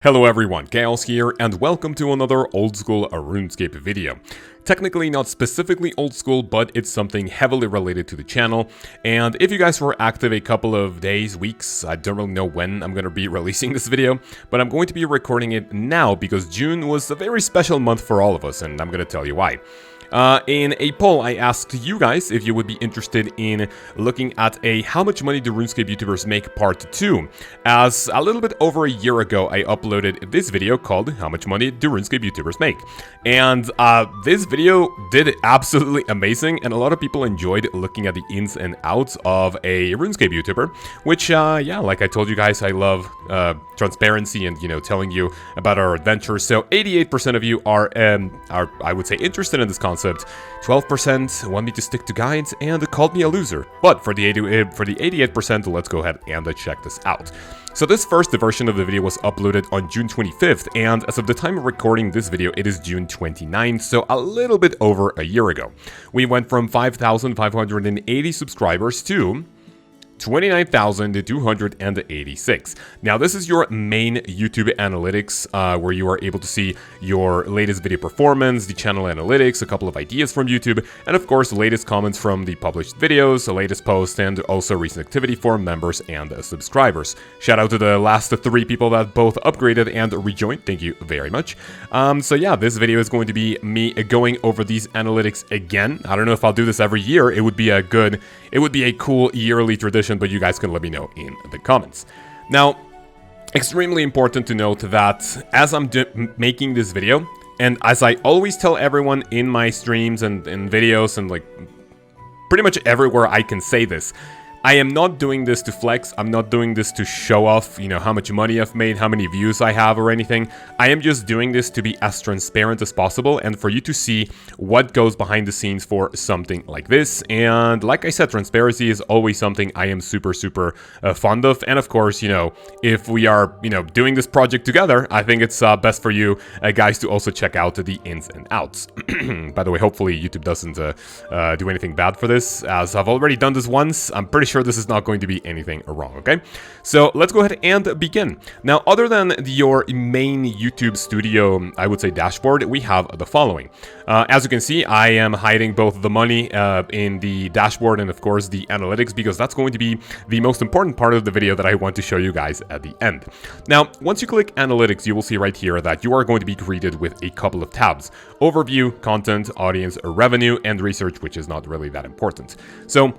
Hello everyone, Kaoz here, and welcome to another old school RuneScape video. Technically not specifically old school, but it's something heavily related to the channel, and if you guys were active a couple of days, weeks, I don't really know when I'm gonna be releasing this video, but I'm going to be recording it now because June was a very special month for all of us, and I'm gonna tell you why. In a poll, I asked you guys if you would be interested in looking at a How Much Money Do RuneScape YouTubers Make Part 2, as a little bit over a year ago I uploaded this video called How Much Money Do RuneScape YouTubers Make? And this video did absolutely amazing, and a lot of people enjoyed looking at the ins and outs of a RuneScape YouTuber, which, yeah, like I told you guys, I love transparency and, telling you about our adventures. So 88% of you are, I would say, interested in this concept. 12% want me to stick to guides and called me a loser. But for the 88%, let's go ahead and check this out. So this first version of the video was uploaded on June 25th, and as of the time of recording this video, it is June 29th, so a little bit over a year ago. We went from 5,580 subscribers to 29,286. Now this is your main YouTube analytics, where you are able to see your latest video performance, the channel analytics, a couple of ideas from YouTube, and of course the latest comments from the published videos, the latest posts, and also recent activity for members and subscribers. Shout out to the last 3 people that both upgraded and rejoined, thank you very much. So yeah, this video is going to be me going over these analytics again. I don't know if I'll do this every year. It would be a cool yearly tradition, but you guys can let me know in the comments. Now, extremely important to note that as I'm making this video, and as I always tell everyone in my streams and in videos and like pretty much everywhere I can say this, I am not doing this to flex. I'm not doing this to show off, how much money I've made, how many views I have or anything. I am just doing this to be as transparent as possible and for you to see what goes behind the scenes for something like this. And like I said, transparency is always something I am super fond of. And of course, if we are, doing this project together, I think it's best for you guys to also check out the ins and outs. By the way, hopefully YouTube doesn't do anything bad for this, as I've already done this once. I'm pretty sure this is not going to be anything wrong, okay? So let's go ahead and begin. Now, other than your main YouTube studio, I would say dashboard, we have the following. As you can see, I am hiding both the money in the dashboard and of course the analytics, because that's going to be the most important part of the video that I want to show you guys at the end. Now, once you click analytics, you will see right here that you are going to be greeted with a couple of tabs: overview, content, audience, revenue, and research, which is not really that important. So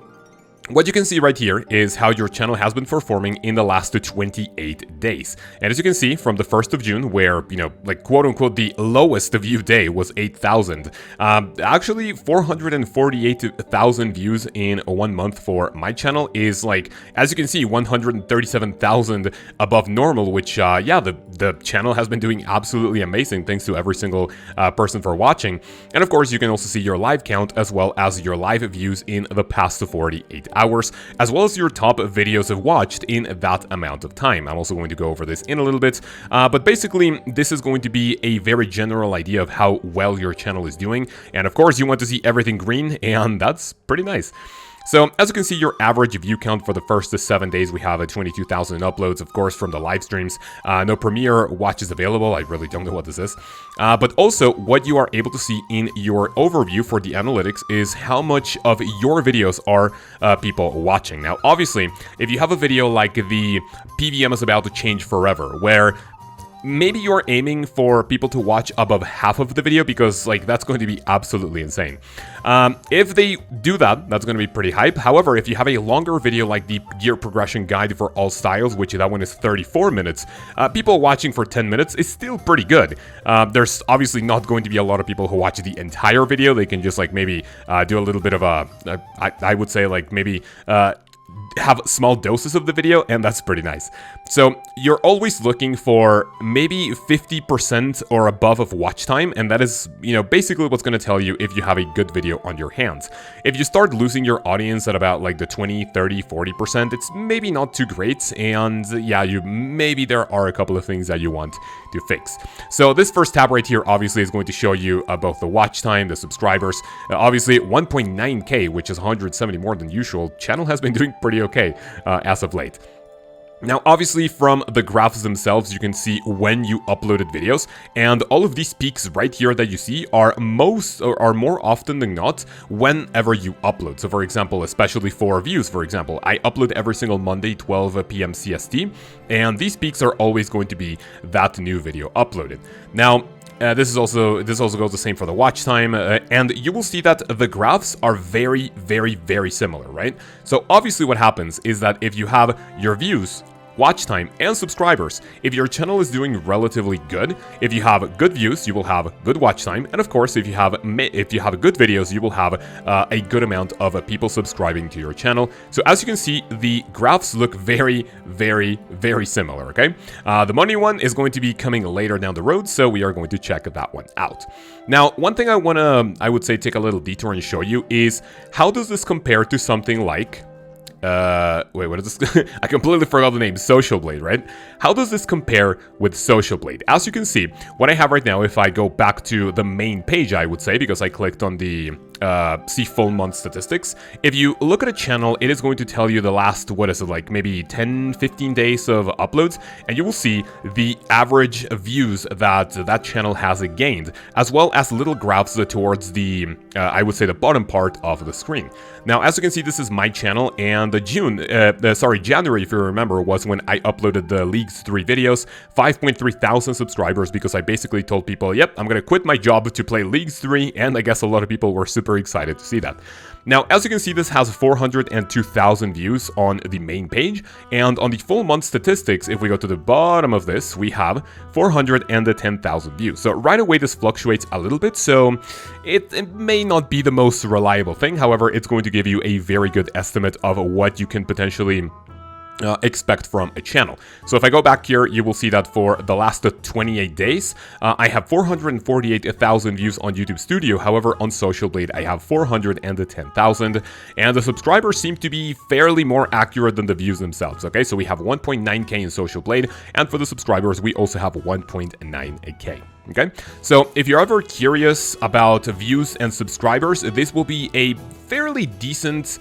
what you can see right here is how your channel has been performing in the last 28 days. And as you can see from the 1st of June, where, like quote unquote, the lowest view day was 8,000. Actually 448,000 views in 1 month for my channel is, like, as you can see, 137,000 above normal, which, yeah, the channel has been doing absolutely amazing. Thanks to every single person for watching. And of course, you can also see your live count as well as your live views in the past 48 hours, as well as your top videos watched in that amount of time. I'm also going to go over this in a little bit, but basically this is going to be a very general idea of how well your channel is doing, and of course you want to see everything green, and that's pretty nice. So, as you can see, your average view count for the first 7 days, we have 22,000 uploads, of course, from the live streams. No Premiere watches available. I really don't know what this is. But also, what you are able to see in your overview for the analytics is how much of your videos are people watching. Now, obviously, if you have a video like the PVM is about to change forever, where maybe you're aiming for people to watch above half of the video, because like that's going to be absolutely insane. If they do that, that's going to be pretty hype. However, if you have a longer video like the gear progression guide for all styles, which that one is 34 minutes, people watching for 10 minutes is still pretty good. There's obviously not going to be a lot of people who watch the entire video. They can just like maybe do a little bit of I would say like maybe have small doses of the video, and that's pretty nice. So you're always looking for maybe 50% or above of watch time, and that is, basically what's going to tell you if you have a good video on your hands. If you start losing your audience at about like the 20, 30, 40%, it's maybe not too great, and yeah, maybe there are a couple of things that you want to fix. So this first tab right here obviously is going to show you both the watch time, the subscribers. Obviously 1.9k, which is 170 more than usual. Channel has been doing pretty okay as of late. Now, obviously, from the graphs themselves, you can see when you uploaded videos, and all of these peaks right here that you see are more often than not whenever you upload. So, for example, especially for views, for example, I upload every single Monday, 12 p.m. CST, and these peaks are always going to be that new video uploaded. Now, this also goes the same for the watch time, and you will see that the graphs are very, very, very similar, right? So obviously what happens is that if you have your views, watch time, and subscribers, if your channel is doing relatively good, if you have good views, you will have good watch time, and of course, if you have good videos, you will have a good amount of people subscribing to your channel. So as you can see, the graphs look very, very, very similar, okay? The money one is going to be coming later down the road, so we are going to check that one out. Now, one thing I would say take a little detour and show you is how does this compare to something like wait, what is this? I completely forgot the name. SocialBlade, right? How does this compare with SocialBlade? As you can see, what I have right now, if I go back to the main page, I would say, because I clicked on the see full month statistics. If you look at a channel, it is going to tell you the last, what is it, like maybe 10-15 days of uploads, and you will see the average views that channel has gained, as well as little graphs towards the, I would say, the bottom part of the screen. Now, as you can see, this is my channel, and January, if you remember, was when I uploaded the Leagues 3 videos, 5.3 thousand subscribers, because I basically told people, yep, I'm gonna quit my job to play Leagues 3, and I guess a lot of people were super excited to see that. Now, as you can see, this has 402,000 views on the main page, and on the full month statistics, if we go to the bottom of this, we have 410,000 views. So right away, this fluctuates a little bit, so it may not be the most reliable thing. However, it's going to give you a very good estimate of what you can potentially expect from a channel. So if I go back here, you will see that for the last 28 days, I have 448,000 views on YouTube Studio. However, on SocialBlade, I have 410,000, and the subscribers seem to be fairly more accurate than the views themselves. Okay, so we have 1.9k in SocialBlade, and for the subscribers, we also have 1.9k. Okay, so if you're ever curious about views and subscribers, this will be a fairly decent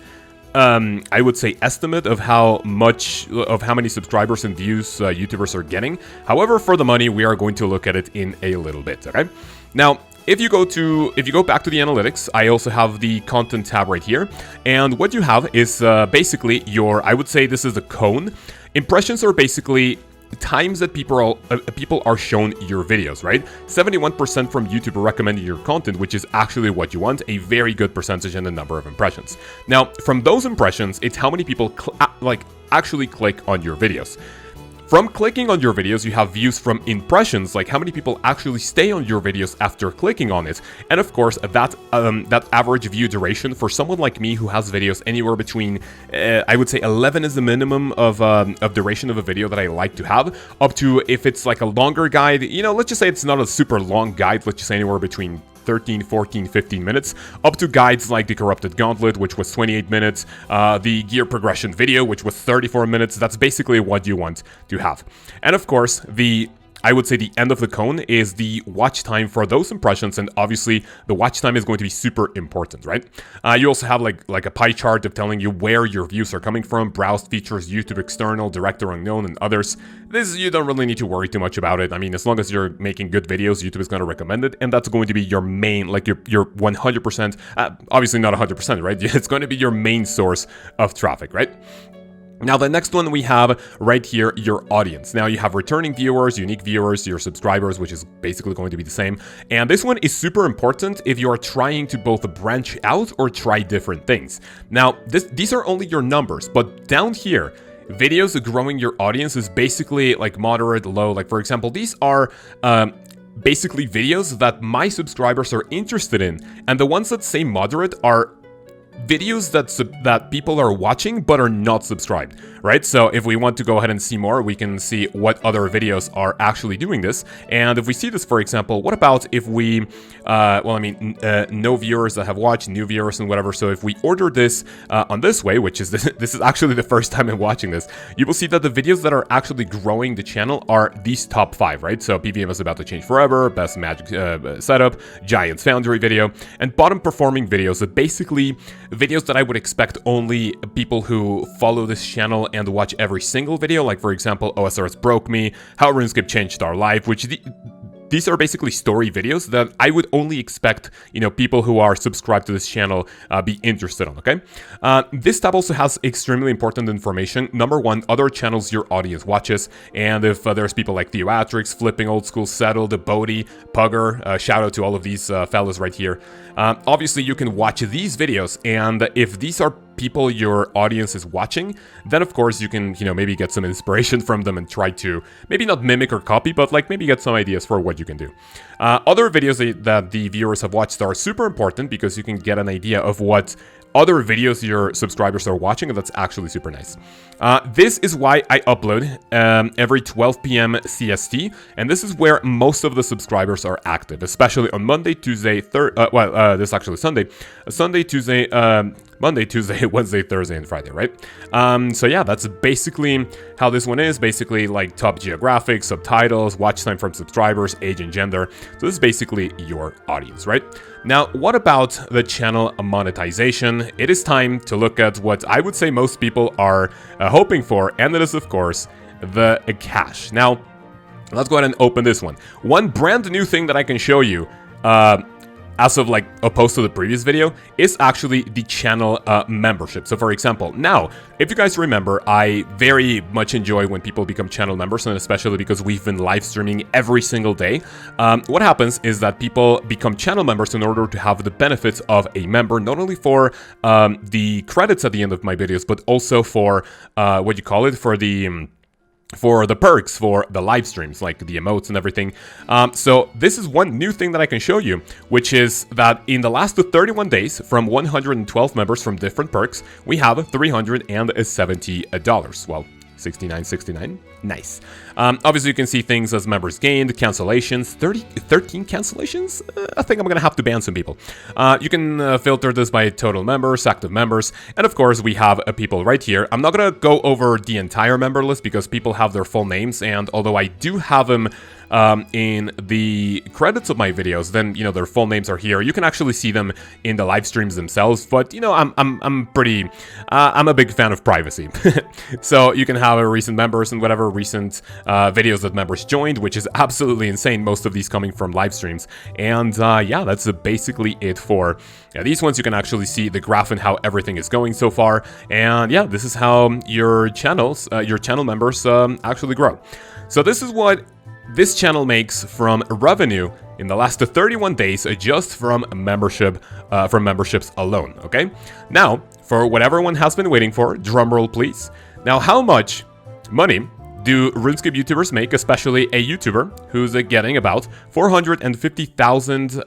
I would say estimate of how many subscribers and views YouTubers are getting. However, for the money, we are going to look at it in a little bit, okay? Now, if you go back to the analytics, I also have the content tab right here, and what you have is basically I would say this is a cone. Impressions are basically times that people are shown your videos, right? 71% from YouTube recommending your content, which is actually what you want, a very good percentage in the number of impressions. Now, from those impressions, it's how many people actually click on your videos. From clicking on your videos, you have views from impressions, like how many people actually stay on your videos after clicking on it. And of course, that average view duration for someone like me who has videos anywhere between, I would say 11 is the minimum of duration of a video that I like to have, up to, if it's like a longer guide, you know, let's just say it's not a super long guide, let's just say anywhere between 13, 14, 15 minutes, up to guides like the Corrupted Gauntlet, which was 28 minutes, the Gear Progression video, which was 34 minutes. That's basically what you want to have. And of course, I would say the end of the cone is the watch time for those impressions, and obviously the watch time is going to be super important, right? You also have like a pie chart of telling you where your views are coming from, browsed features, YouTube external, direct or unknown, and others. This, you don't really need to worry too much about it. I mean, as long as you're making good videos, YouTube is going to recommend it, and that's going to be your main, like your 100%, obviously not 100%, right? It's going to be your main source of traffic, right? Now, the next one we have right here, your audience. Now, you have returning viewers, unique viewers, your subscribers, which is basically going to be the same. And this one is super important if you are trying to both branch out or try different things. Now, these are only your numbers, but down here, videos growing your audience is basically like moderate, low. Like, for example, these are basically videos that my subscribers are interested in. And the ones that say moderate are videos that people are watching but are not subscribed, right? So if we want to go ahead and see more, we can see what other videos are actually doing this. And if we see this, for example, what about if we, no viewers that have watched, new viewers and whatever. So if we order this on this way, which is this is actually the first time I'm watching this, you will see that the videos that are actually growing the channel are these top 5, right? So PVM is about to change forever, best magic setup, Giants Foundry video, and bottom performing videos that basically videos that I would expect only people who follow this channel and watch every single video, like for example, OSRS broke me, how RuneScape changed our life, which these are basically story videos that I would only expect, people who are subscribed to this channel be interested in, okay? This tab also has extremely important information. Number one, other channels your audience watches, and if there's people like Theoatrix, Flipping Old School, Settled, Bodhi, Pugger, shout out to all of these fellas right here. Obviously, you can watch these videos, and if these are people your audience is watching, then of course you can, maybe get some inspiration from them and try to maybe not mimic or copy, but like maybe get some ideas for what you can do. Other videos that the viewers have watched are super important because you can get an idea of what other videos your subscribers are watching, and that's actually super nice. This is why I upload every 12 p.m. CST, and this is where most of the subscribers are active, especially on Monday, Tuesday, this is actually Sunday, Tuesday, Monday, Tuesday, Wednesday, Thursday, and Friday, right? So yeah, that's basically how this one is. Basically, like top geographics, subtitles, watch time from subscribers, age and gender. So this is basically your audience, right? Now, what about the channel monetization? It is time to look at what I would say most people are hoping for, and that is, of course, the cash. Now, let's go ahead and open this one. One brand new thing that I can show you, as of like opposed to the previous video, is actually the channel membership. So for example, now, if you guys remember, I very much enjoy when people become channel members, and especially because we've been live streaming every single day. What happens is that people become channel members in order to have the benefits of a member, not only for the credits at the end of my videos, but also for for the perks, for the live streams, like the emotes and everything. So this is one new thing that I can show you, which is that in the last 31 days, from 112 members from different perks, we have $370. Well, $69.69. Nice. Obviously, you can see things as members gained, cancellations, 13 cancellations? I think I'm gonna have to ban some people. You can filter this by total members, active members, and of course, we have people right here. I'm not gonna go over the entire member list because people have their full names, and although I do have them in the credits of my videos, then their full names are here. You can actually see them in the live streams themselves, but I'm a big fan of privacy. So you can have recent members and whatever recent videos that members joined, which is absolutely insane, most of these coming from live streams. And yeah, that's basically it for these ones. You can actually see the graph and how everything is going so far, and yeah, this is how your channel members actually grow. So this is what this channel makes from revenue in the last 31 days just from memberships alone, okay? Now, for what everyone has been waiting for, drumroll please. Now, how much money do RuneScape YouTubers make, especially a YouTuber who's getting about 450,000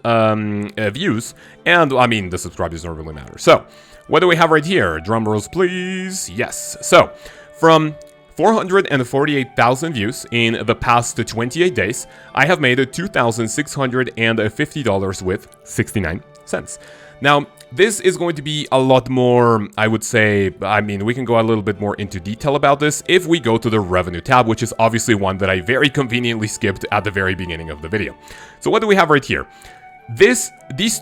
views? And, I mean, the subscribers don't really matter. So, what do we have right here? Drumrolls please. Yes. So, from 448,000 views in the past 28 days, I have made $2,650 with 69 cents. Now, this is going to be a lot more, I would say, we can go a little bit more into detail about this if we go to the revenue tab, which is obviously one that I very conveniently skipped at the very beginning of the video. So what do we have right here? These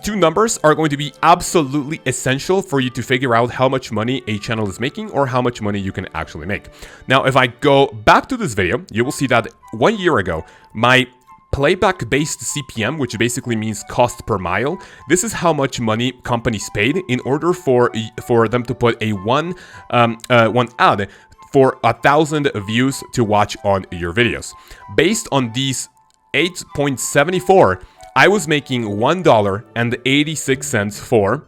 two numbers are going to be absolutely essential for you to figure out how much money a channel is making or how much money you can actually make. Now, if I go back to this video, you will see that 1 year ago, my playback-based CPM, which basically means cost per mile, this is how much money companies paid in order for them to put a one ad for 1,000 views to watch on your videos. Based on these 8.74, I was making $1.86 for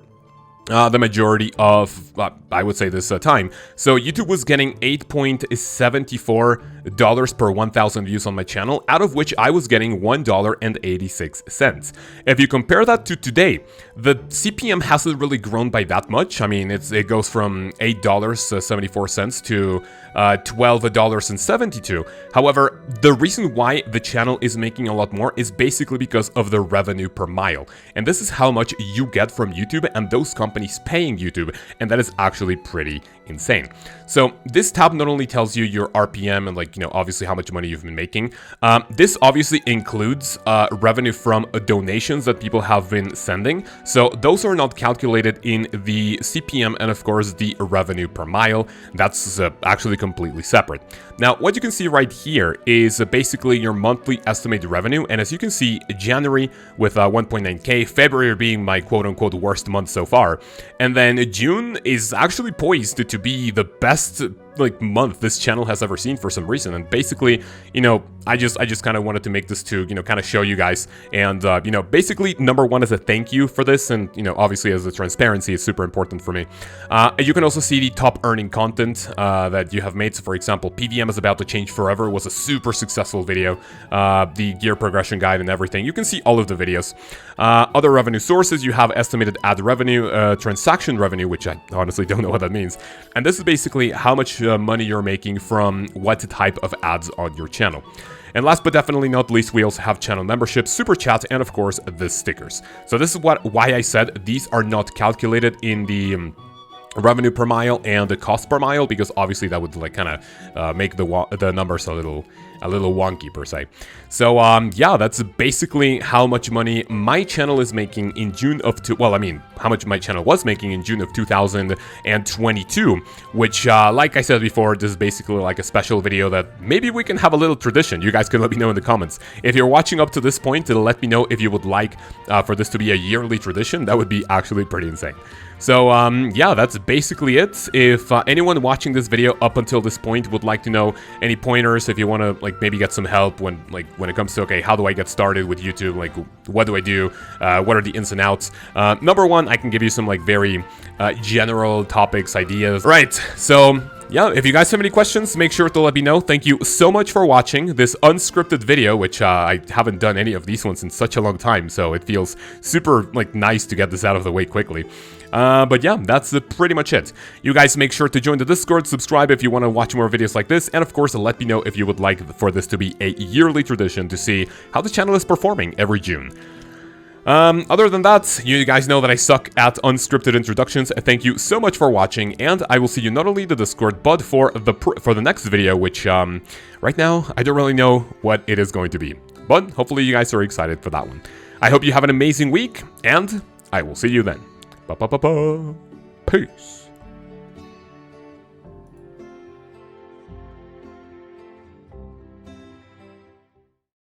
the majority of, I would say, this time. So YouTube was getting $8.74 per 1,000 views on my channel, out of which I was getting $1.86. If you compare that to today, the CPM hasn't really grown by that much. I mean, it goes from $8.74 to $12.72. However, the reason why the channel is making a lot more is basically because of the revenue per mile. And this is how much you get from YouTube and those companies paying YouTube, and that is actually pretty insane. So this tab not only tells you your RPM and like like, obviously how much money you've been making. This obviously includes revenue from donations that people have been sending. So those are not calculated in the CPM and of course the revenue per mile. That's actually completely separate. Now, what you can see right here is basically your monthly estimated revenue. And as you can see, January with 1.9K, February being my quote-unquote worst month so far. And then June is actually poised to be the best month this channel has ever seen for some reason. And basically, I just kind of wanted to make this to, kind of show you guys. And, basically, number one is a thank you for this. And, obviously as a transparency is super important for me. You can also see the top earning content that you have made. So for example, PVM is about to change forever was a super successful video. The gear progression guide and everything. You can see all of the videos. Other revenue sources, you have estimated ad revenue, transaction revenue, which I honestly don't know what that means. And this is basically how much money you're making from what type of ads on your channel. And last but definitely not least, we also have channel memberships, super chat, and of course the stickers. So this is why I said these are not calculated in the revenue per mile and the cost per mile, because obviously that would kind of make the numbers a little wonky per se. So yeah, that's basically how much money my channel is making in June of how much my channel was making in June of 2022, which like I said before, this is basically like a special video that maybe we can have a little tradition. You guys can let me know in the comments. If you're watching up to this point, let me know if you would like for this to be a yearly tradition. That would be actually pretty insane. So yeah, that's basically it. If anyone watching this video up until this point would like to know any pointers, if you want to maybe get some help when it comes to, okay, how do I get started with YouTube? What do I do? What are the ins and outs? Number one, I can give you some very general topics, ideas. Right, so yeah, if you guys have any questions, make sure to let me know. Thank you so much for watching this unscripted video, which I haven't done any of these ones in such a long time, so it feels super nice to get this out of the way quickly. But yeah, that's pretty much it. You guys make sure to join the Discord, subscribe if you want to watch more videos like this, and of course, let me know if you would like for this to be a yearly tradition to see how the channel is performing every June. Other than that, you guys know that I suck at unscripted introductions. Thank you so much for watching, and I will see you not only in the Discord, but for the next video, which, right now, I don't really know what it is going to be. But hopefully you guys are excited for that one. I hope you have an amazing week, and I will see you then. Peace.